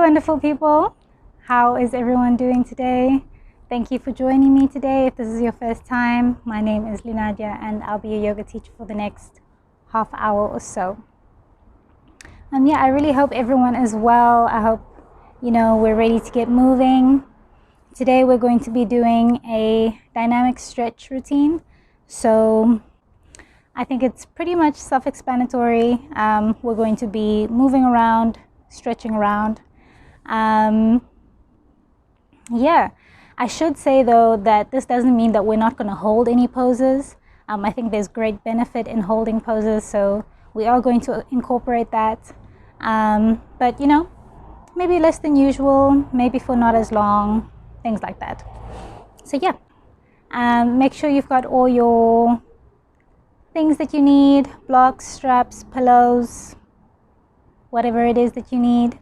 wonderful people. How is everyone doing today? Thank you for joining me today. If this is your first time, my name is Linadia and I'll be a yoga teacher for the next half hour or so. I really hope everyone is well. I hope, we're ready to get moving. Today we're going to be doing a dynamic stretch routine. So I think it's pretty much self-explanatory. We're going to be moving around, stretching around. I should say though that this doesn't mean that we're not going to hold any poses. I think there's great benefit in holding poses, so we are going to incorporate that. But maybe less than usual, maybe for not as long, things like that. So make sure you've got all your things that you need: blocks, straps, pillows, whatever it is that you need,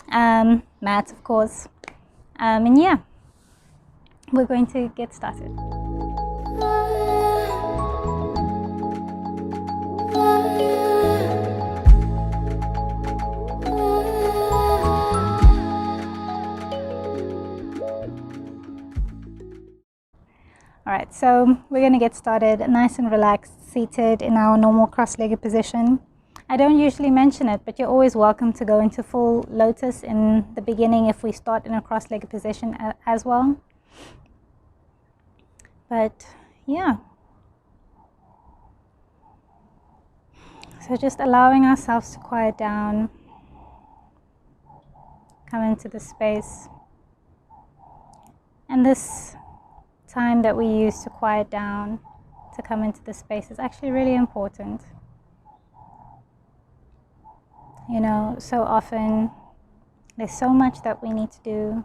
mats of course, we're going to get started. Alright, so we're going to get started nice and relaxed, seated in our normal cross-legged position. I don't usually mention it, but you're always welcome to go into full lotus in the beginning if we start in a cross-legged position as well. But so just allowing ourselves to quiet down, come into the space. And this time that we use to quiet down, to come into the space, is actually really important. So often there's so much that we need to do,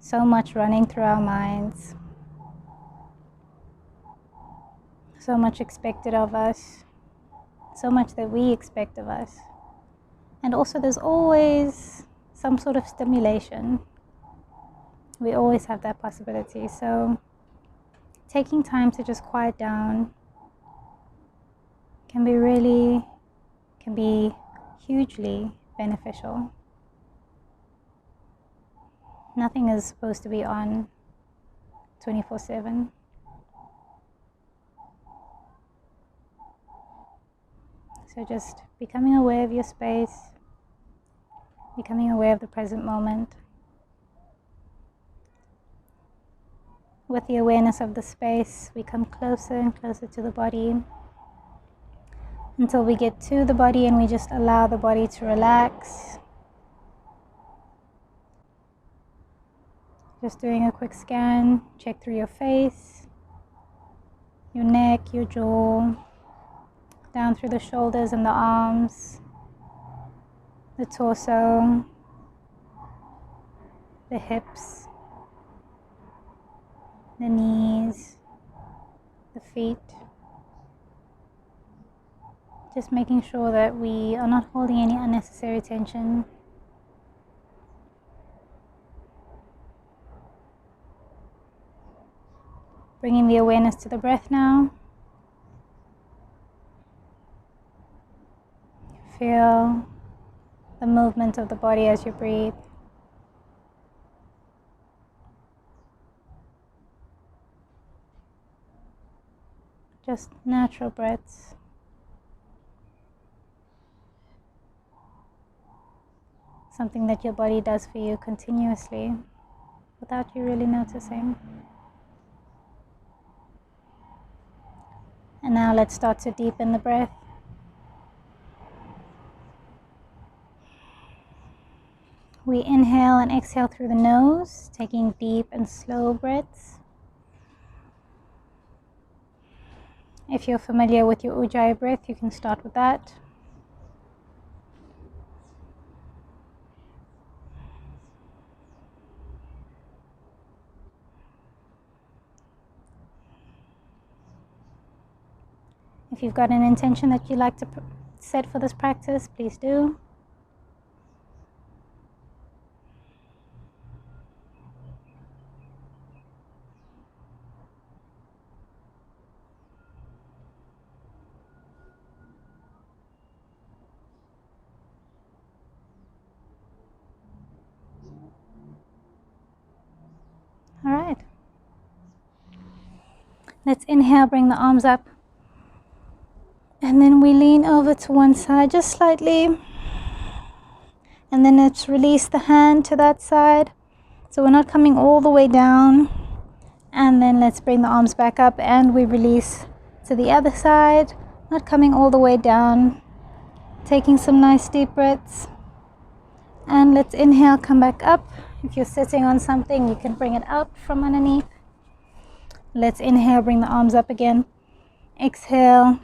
so much running through our minds, so much expected of us, so much that we expect of us. And also there's always some sort of stimulation. We always have that possibility. So taking time to just quiet down can be hugely beneficial. Nothing is supposed to be on 24/7. So just becoming aware of your space, becoming aware of the present moment. With the awareness of the space, we come closer and closer to the body until we get to the body and we just allow the body to relax. Just doing a quick scan, check through your face, your neck, your jaw, down through the shoulders and the arms, the torso, the hips, the knees, the feet. Just making sure that we are not holding any unnecessary tension. Bringing the awareness to the breath now. Feel the movement of the body as you breathe. Just natural breaths. Something that your body does for you continuously without you really noticing. And now let's start to deepen the breath. We inhale and exhale through the nose, taking deep and slow breaths. If you're familiar with your Ujjayi breath, you can start with that. If you've got an intention that you'd like to set for this practice, please do. Let's inhale, bring the arms up. And then we lean over to one side just slightly. And then let's release the hand to that side. So we're not coming all the way down. And then let's bring the arms back up and we release to the other side. Not coming all the way down. Taking some nice deep breaths. And let's inhale, come back up. If you're sitting on something, you can bring it out from underneath. Let's inhale, bring the arms up again. Exhale,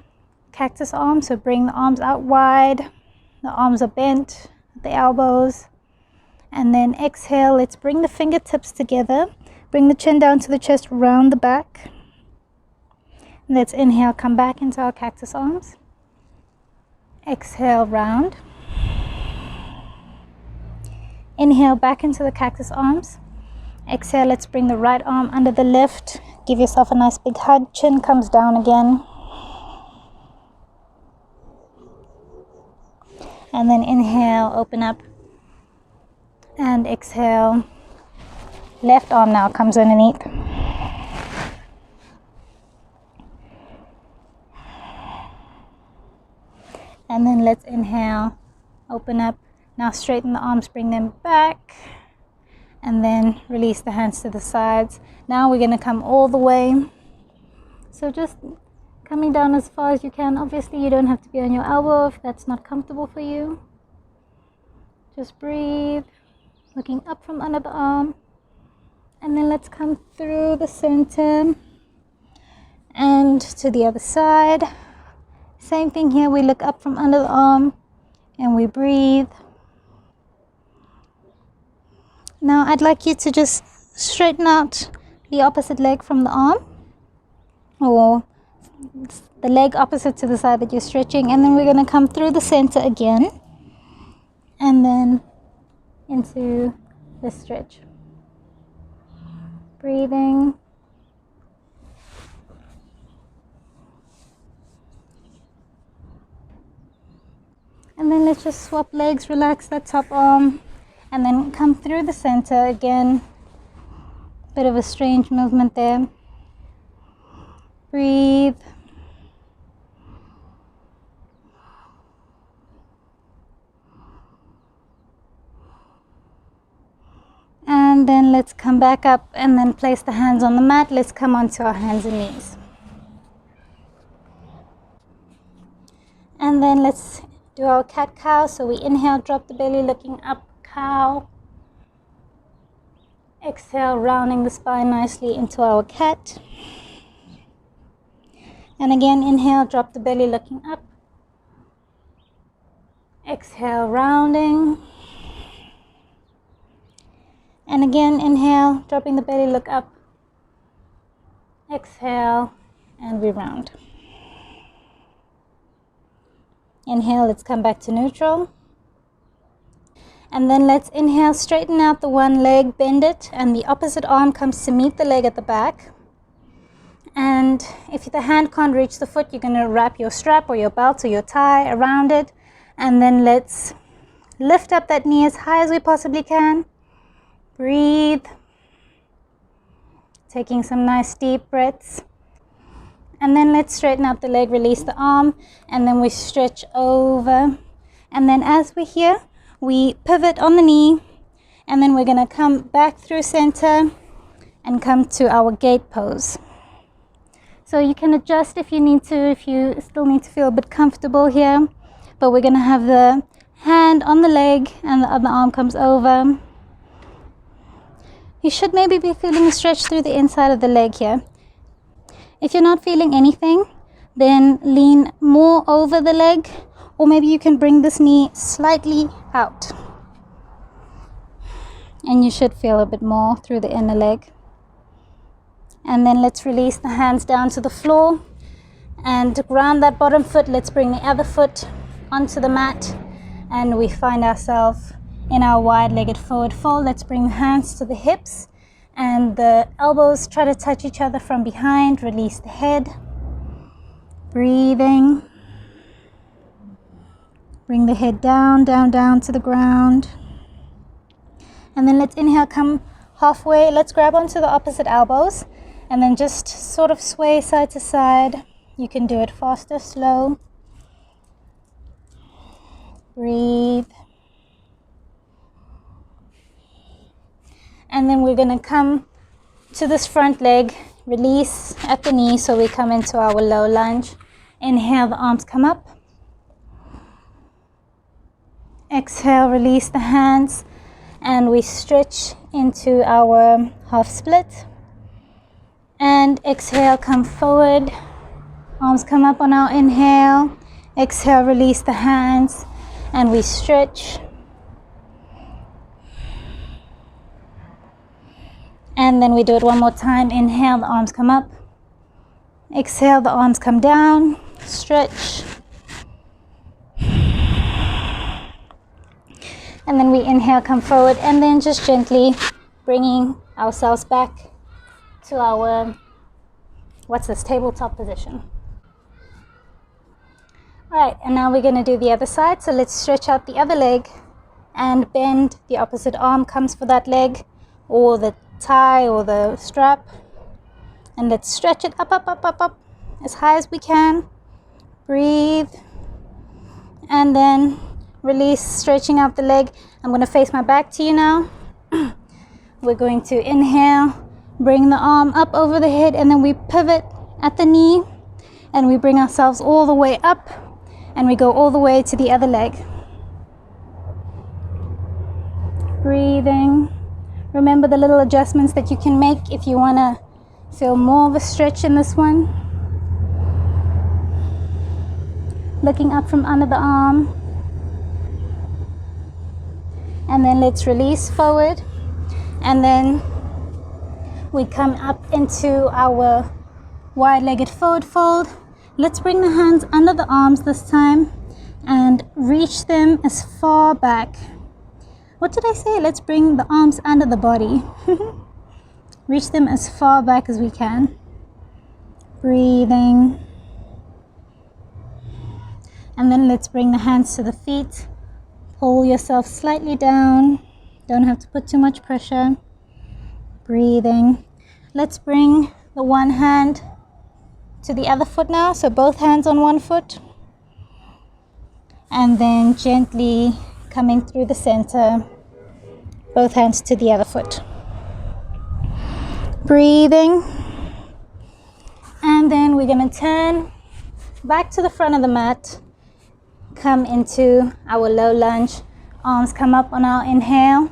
cactus arms. So bring the arms out wide. The arms are bent at the elbows. And then exhale, let's bring the fingertips together. Bring the chin down to the chest, round the back. Let's inhale, come back into our cactus arms. Exhale, round. Inhale, back into the cactus arms. Exhale, let's bring the right arm under the left. Give yourself a nice big hug. Chin comes down again. And then inhale, open up. And exhale. Left arm now comes underneath. And then let's inhale, open up. Now straighten the arms, bring them back. And then release the hands to the sides. Now we're going to come all the way. So just coming down as far as you can. Obviously you don't have to be on your elbow if that's not comfortable for you. Just breathe, looking up from under the arm. And then let's come through the center and to the other side. Same thing here, we look up from under the arm and we breathe. Now I'd like you to just straighten out the opposite leg from the arm, or the leg opposite to the side that you're stretching, and then we're going to come through the center again and then into the stretch. Breathing. And then let's just swap legs, relax that top arm, and then come through the center again. Bit of a strange movement there. Breathe. And then let's come back up and then place the hands on the mat. Let's come onto our hands and knees. And then let's do our cat-cow. So we inhale, drop the belly, looking up, cow. Exhale, rounding the spine nicely into our cat. And again, inhale, drop the belly, looking up. Exhale, rounding. And again, inhale, dropping the belly, look up. Exhale, and we round. Inhale, let's come back to neutral. And then let's inhale, straighten out the one leg, bend it, and the opposite arm comes to meet the leg at the back. And if the hand can't reach the foot, you're going to wrap your strap or your belt or your tie around it. And then let's lift up that knee as high as we possibly can. Breathe. Taking some nice deep breaths. And then let's straighten out the leg, release the arm, and then we stretch over. And then as we're here, we pivot on the knee, and then we're going to come back through center and come to our gate pose. So you can adjust if you need to, if you still need to feel a bit comfortable here. But we're going to have the hand on the leg and the other arm comes over. You should maybe be feeling a stretch through the inside of the leg here. If you're not feeling anything, then lean more over the leg, or maybe you can bring this knee slightly out. And you should feel a bit more through the inner leg. And then let's release the hands down to the floor. And to ground that bottom foot, let's bring the other foot onto the mat. And we find ourselves in our wide-legged forward fold. Let's bring the hands to the hips. And the elbows try to touch each other from behind. Release the head. Breathing. Bring the head down, down, down to the ground. And then let's inhale, come halfway. Let's grab onto the opposite elbows. And then just sort of sway side to side. You can do it fast or slow. Breathe. And then we're going to come to this front leg, release at the knee, so we come into our low lunge. Inhale, the arms come up. Exhale, release the hands, and we stretch into our half split. And exhale, come forward. Arms come up on our inhale. Exhale, release the hands, and we stretch. And then we do it one more time. Inhale, the arms come up. Exhale, the arms come down. Stretch. And then we inhale, come forward, and then just gently bringing ourselves back to our, tabletop position. All right, and now we're going to do the other side. So let's stretch out the other leg and bend. The opposite arm comes for that leg, or the tie or the strap, and let's stretch it up as high as we can. Breathe, and then release, stretching out the leg. I'm going to face my back to you now. We're going to inhale, bring the arm up over the head, and then we pivot at the knee, and we bring ourselves all the way up, and we go all the way to the other leg. Breathing. Remember the little adjustments that you can make if you want to feel more of a stretch in this one. Looking up from under the arm. And then let's release forward. And then we come up into our wide-legged forward fold. Let's bring the hands under the arms this time and reach them as far back. What did I say? Let's bring the arms under the body. Reach them as far back as we can. Breathing. And then let's bring the hands to the feet. Pull yourself slightly down. Don't have to put too much pressure. Breathing. Let's bring the one hand to the other foot now. So both hands on one foot. And then gently coming through the center, both hands to the other foot. Breathing. And then we're going to turn back to the front of the mat. Come into our low lunge. Arms come up on our inhale.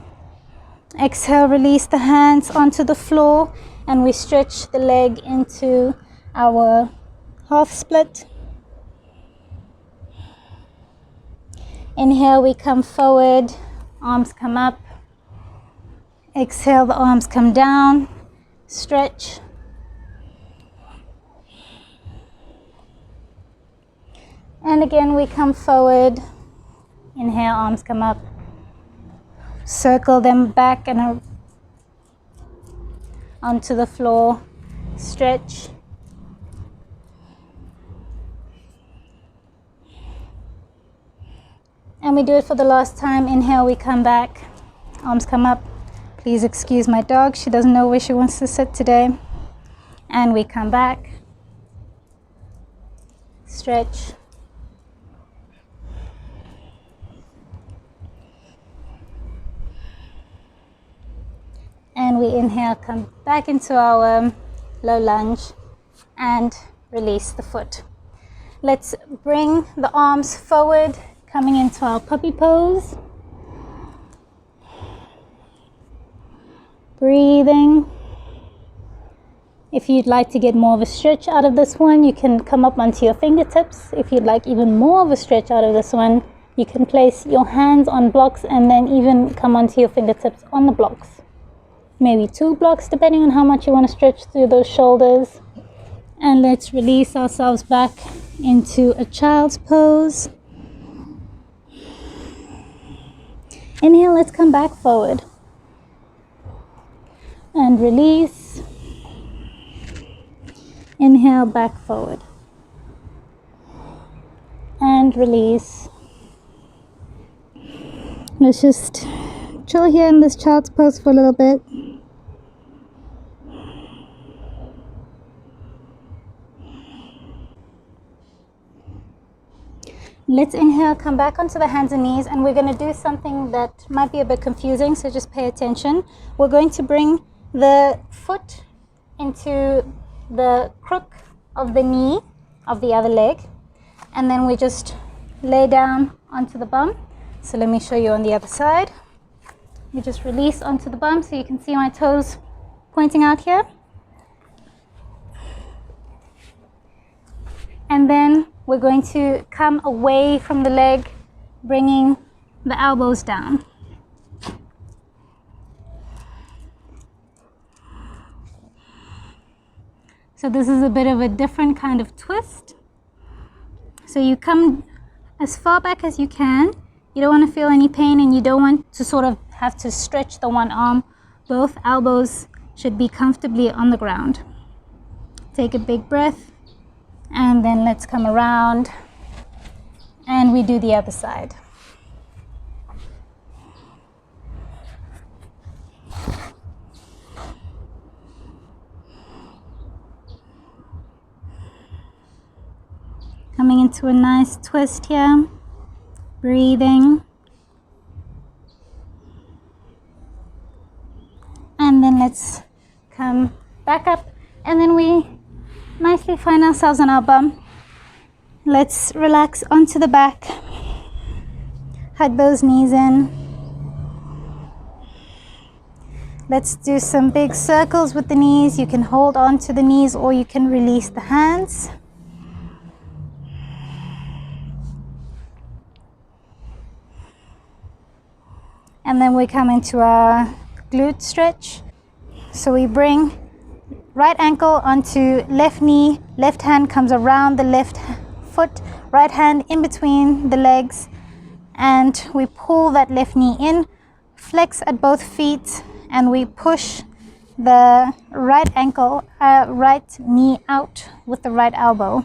Exhale, release the hands onto the floor, and we stretch the leg into our half split. Inhale, we come forward, arms come up. Exhale, the arms come down, stretch. And again, we come forward. Inhale, arms come up. Circle them back and onto the floor. Stretch. And we do it for the last time. Inhale, we come back. Arms come up. Please excuse my dog. She doesn't know where she wants to sit today. And we come back. Stretch. And we inhale, come back into our low lunge and release the foot. Let's bring the arms forward, coming into our puppy pose. Breathing. If you'd like to get more of a stretch out of this one, you can come up onto your fingertips. If you'd like even more of a stretch out of this one, you can place your hands on blocks and then even come onto your fingertips on the blocks. Maybe 2 blocks, depending on how much you want to stretch through those shoulders. And let's release ourselves back into a child's pose. Inhale, let's come back forward. And release. Inhale, back forward. And release. Let's just chill here in this child's pose for a little bit. Let's inhale, come back onto the hands and knees, and we're going to do something that might be a bit confusing, so just pay attention. We're going to bring the foot into the crook of the knee of the other leg, and then we just lay down onto the bum. So let me show you on the other side. You just release onto the bum so you can see my toes pointing out here. And then we're going to come away from the leg, bringing the elbows down. So this is a bit of a different kind of twist. So you come as far back as you can. You don't want to feel any pain, and you don't want to sort of have to stretch the one arm. Both elbows should be comfortably on the ground. Take a big breath, and then let's come around and we do the other side. Coming into a nice twist here, breathing. And then let's come back up, and then we nicely find ourselves on our bum. Let's relax onto the back, hug those knees in. Let's do some big circles with the knees. You can hold on to the knees or you can release the hands. And then we come into our glute stretch. So we bring right ankle onto left knee, left hand comes around the left foot, right hand in between the legs, and we pull that left knee in, flex at both feet, and we push the right ankle, right knee out with the right elbow.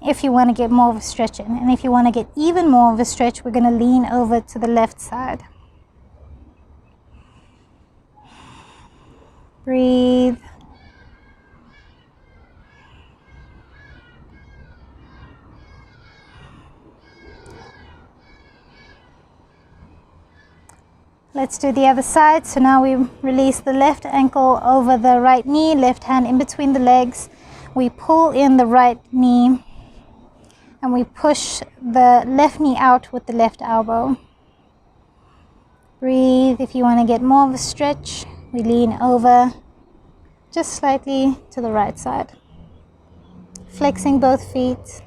If you want to get more of a stretch in, and if you want to get even more of a stretch, we're going to lean over to the left side. Breathe. Let's do the other side. So now we release the left ankle over the right knee, left hand in between the legs. We pull in the right knee and we push the left knee out with the left elbow. Breathe. If you want to get more of a stretch, we lean over just slightly to the right side. Flexing both feet.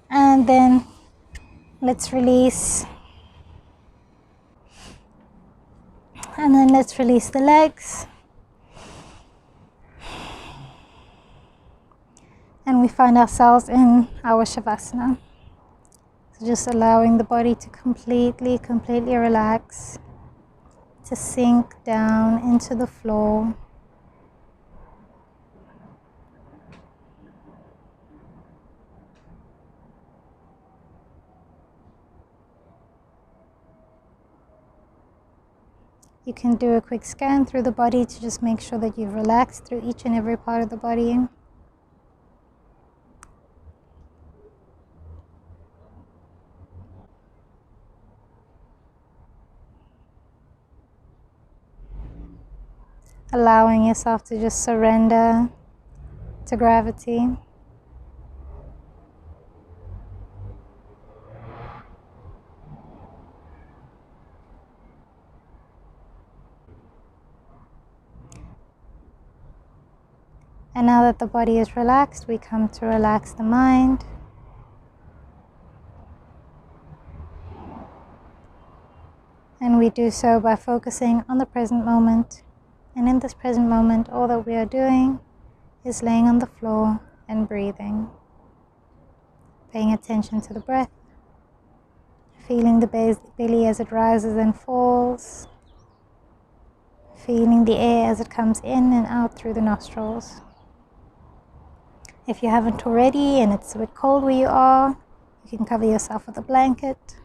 And then let's release. And then let's release the legs. And we find ourselves in our Shavasana. So just allowing the body to completely relax, to sink down into the floor. You can do a quick scan through the body to just make sure that you've relaxed through each and every part of the body. Allowing yourself to just surrender to gravity. And now that the body is relaxed, we come to relax the mind. And we do so by focusing on the present moment. And in this present moment, all that we are doing is laying on the floor and breathing. Paying attention to the breath. Feeling the belly as it rises and falls. Feeling the air as it comes in and out through the nostrils. If you haven't already and it's a bit cold where you are, you can cover yourself with a blanket.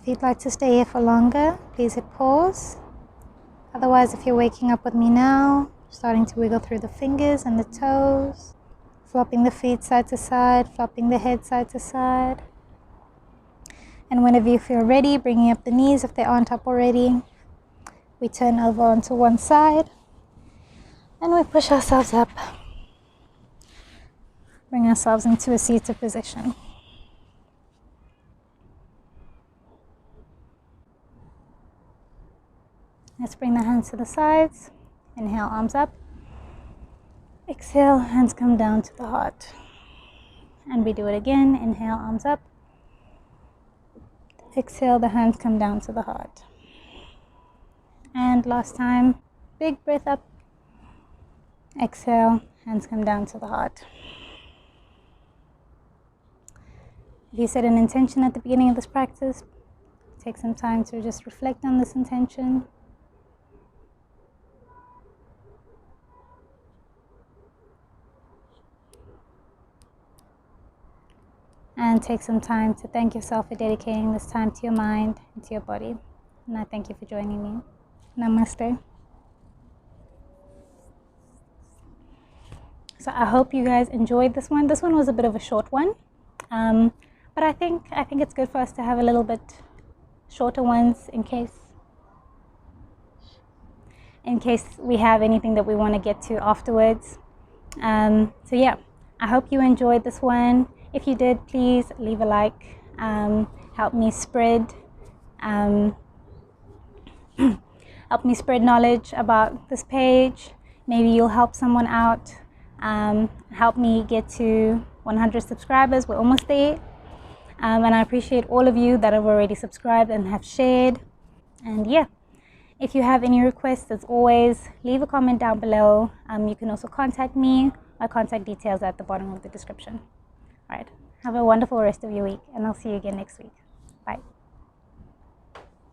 If you'd like to stay here for longer, please hit pause. Otherwise, if you're waking up with me now, starting to wiggle through the fingers and the toes, flopping the feet side to side, flopping the head side to side. And whenever you feel ready, bringing up the knees if they aren't up already. We turn over onto one side and we push ourselves up. Bring ourselves into a seated position. Let's bring the hands to the sides. Inhale, arms up. Exhale, hands come down to the heart. And we do it again. Inhale, arms up. Exhale, the hands come down to the heart. And last time, big breath up. Exhale, hands come down to the heart. If you set an intention at the beginning of this practice, take some time to just reflect on this intention. And take some time to thank yourself for dedicating this time to your mind and to your body. And I thank you for joining me. Namaste. So I hope you guys enjoyed this one. This one was a bit of a short one. But I think it's good for us to have a little bit shorter ones in case we have anything that we want to get to afterwards. So yeah, I hope you enjoyed this one. If you did, please leave a like. Help me spread knowledge about this page. Maybe you'll help someone out. Help me get to 100 subscribers. We're almost there. And I appreciate all of you that have already subscribed and have shared. And yeah, if you have any requests, as always, leave a comment down below. You can also contact me. My contact details are at the bottom of the description. All right, have a wonderful rest of your week, and I'll see you again next week. Bye.